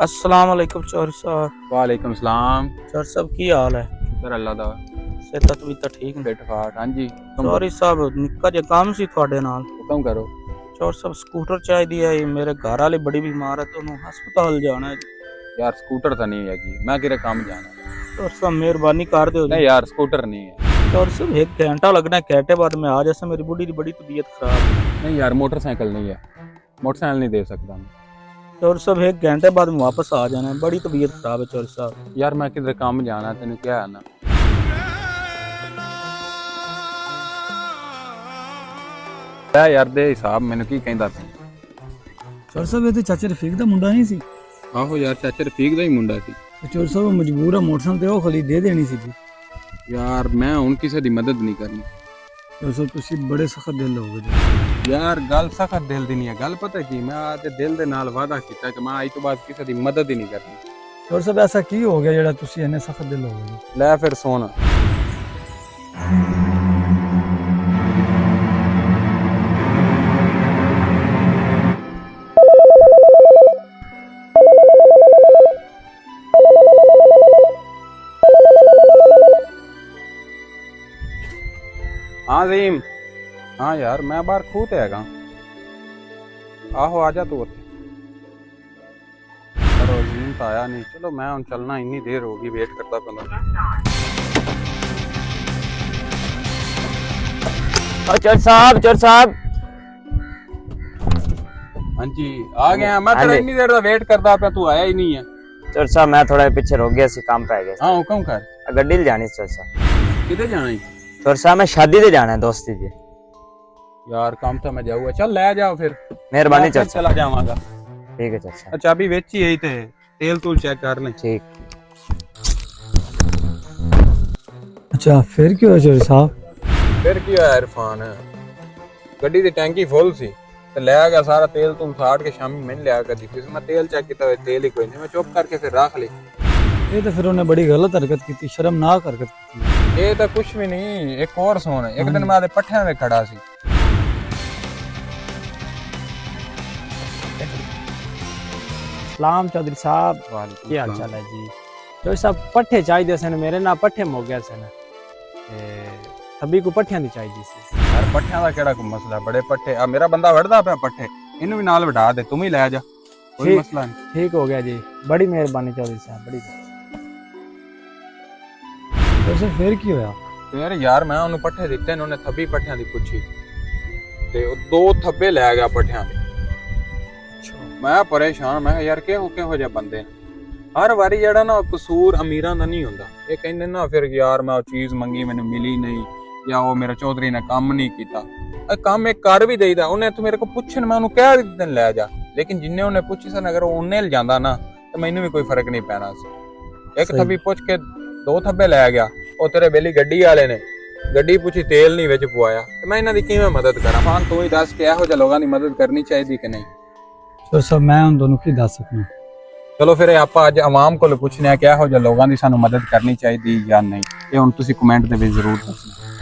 अस्सलाम वालेकुम चौर साहब। वालेकुम सलाम। चौर साहब की हाल है? शुक्र अल्लाह दा। सेहत भी तो ठीक है। फिट फाट। हाँ जी, चौरी साहब निक्का जिहा काम सी थोड़े नाल। हुक्म करो। चौर साहब स्कूटर चाहिए है, मेरे घर वाले बड़ी बीमार है तो उन्होंने हस्पताल जाना है। यार स्कूटर तो नहीं हैगी, मैं किरे काम जाना। चौर साहब मेहरबानी कर दो। नहीं यार स्कूटर नहीं है। चौर साहब 1 घंटा लगना है, घंटे बाद में आ जैसे मेरी बुढ़ी की बड़ी तबीयत खराब है। नहीं यार मोटरसाइकिल नहीं है, मोटरसाइकिल नहीं दे सकता मैं। चौर साहब 1 घंटे बाद में वापस आ जाना है, बड़ी तबीयत खराब है चौर साहब। यार मैं किधर काम जाना, तेन क्या है ना। यार दे हिसाब मैंने की कहंदा सी। चोर साहब ये तो चाचे रफीक दा मुंडा नहीं सी? आहो यार चाचे रफीक दा ही मुंडा सी। ते चोर साहब मजबूर है मोटरसाइकिल ते ओ खली दे देनी सी जी। यार मैं हुण किसी दी मदद नहीं करनी। चोर साहब तुसी बड़े सख्त दिल हो गए। यार गल सख्त दिल दी नहीं है, गल पता की मैं आज दिल दे नाल वादा कीता कि मैं आज तो बाद किसी दी मदद ही नहीं करनी। चोर साहब ऐसा की हो गया जेड़ा तुसी इन्ने सख्त दिल हो गए? ले फिर सोना। हाँ ज़हीम। हाँ यार मैं बाहर खूह ते हैगा। आहो आजा तू उत्थे। पर ज़हीम तो आया नहीं। चलो मैं हुण चलना, इन्नी देर होगी वेट करता पंदा। चोर साहब हाँ जी आ गया मैं। तेरा इन्नी देर दा वेट करदा पे, तू आया ही नहीं है। चोर साहब मैं थोड़ा पीछे रुक गया सी, काम पे आ गया। हाँ हुक्म कर। गड्डी ले जानी चोर साहब। किधर जाना है? चोर साहब मैं शादी ते जाना है दोस्ती दी। यार काम तो मैं जाऊंगा, चल ले जाओ फिर। मेहरबानी मैं फिर चोर साहब। चला जावांगा। ठीक है चोर साहब। चाबी वेची यही थे, तेल तूल चेक कर ले। ठीक। अच्छा फिर क्यों चोर साहब? फिर की होया इरफान, गड्डी दी टैंकी फुल सी ते ले गया सारा तेल तुम साड़ के शामी मैंने लिया कर दी। मैं तेल चेक किया, तेल ही कोई नहीं। मैं चुप करके फिर रख ली। ये तो फिर उन्हें बड़ी गलत हरकत की थी, शर्मनाक हरकत की थी। ये तो कुछ भी नहीं। एक और सोन, एक दिन मैं आदे पट्ठियां में खड़ा सी। सलाम चौधरी साहब, की हाल चाल है जी? चोर साहब पट्ठे चाहिए सन, मेरे ना पट्ठे मुक गए सन ते सभी को पट्ठियां दी चाहिए सी। यार पट्ठियां दा केड़ा कोई मसला? बड़े पट्ठे आ मेरा बंदा वड़दा पे पट्ठे, इन्हू भी नाल वढ़ा दे, तुम ही ले जा, कोई ठीक। मसला नहीं। ठीक हो गया जी, बड़ी मेहरबानी चौधरी साहब, बड़ी। चोर साहब फिर की होया? फिर यार मैं उन्हें पट्ठे दिते ने, उन्हें थब्बी पट्ठियां दी पुछी ते ओ 2 थब्बे ले गया पट्ठियां दे। मैं परेशान, मैं यार किहो जिहे बंदे ने। हर वारी जेड़ा ना कसूर अमीरां दा नहीं हुंदा। ये कहंदे ना फिर यार मैं ओ चीज मंगी मैंने मिली नहीं, या वो मेरा चौधरी ने काम नहीं किया। काम एक कर भी देईदा, उन्हें तो मेरे को पुछन मैं उन्हें कह दिन ले जा, लेकिन जिन्ने उन्हें पुछी सन अगर उन्हें ले जांदा ना तो मैनू भी कोई फर्क नहीं पैना सी। एक थब्बी पुछ के 2 थब्बे ले गया। ਉਹ ਤੇਰੇ ਬੇਲੀ ਗੱਡੀ ਵਾਲੇ ਨੇ ਗੱਡੀ ਪੁੱਛੀ ਤੇਲ ਨਹੀਂ ਵਿੱਚ ਪਵਾਇਆ, ਤੇ ਮੈਂ ਇਹਨਾਂ ਦੀ ਕਿਵੇਂ ਮਦਦ ਕਰਾਂ? ਫਾਨ ਤੂੰ ਹੀ ਦੱਸ ਕਿ ਇਹੋ ਜਿਹੇ ਲੋਕਾਂ ਦੀ ਮਦਦ ਕਰਨੀ ਚਾਹੀਦੀ ਕਿ ਨਹੀਂ? चोर साहब मैं उन दोनों की दस सकना। ਚਲੋ ਫਿਰ ਆਪਾਂ ਅੱਜ ਆਵਾਮ ਕੋਲ ਪੁੱਛਨੇ ਆ ਕਿ ਇਹੋ ਜਿਹੇ ਲੋਕਾਂ ਦੀ ਸਾਨੂੰ ਮਦਦ ਕਰਨੀ ਚਾਹੀਦੀ ਜਾਂ ਨਹੀਂ। ਇਹ ਹੁਣ ਤੁਸੀਂ ਕਮੈਂਟ ਦੇ ਵਿੱਚ ਜ਼ਰੂਰ ਦੱਸਣਾ।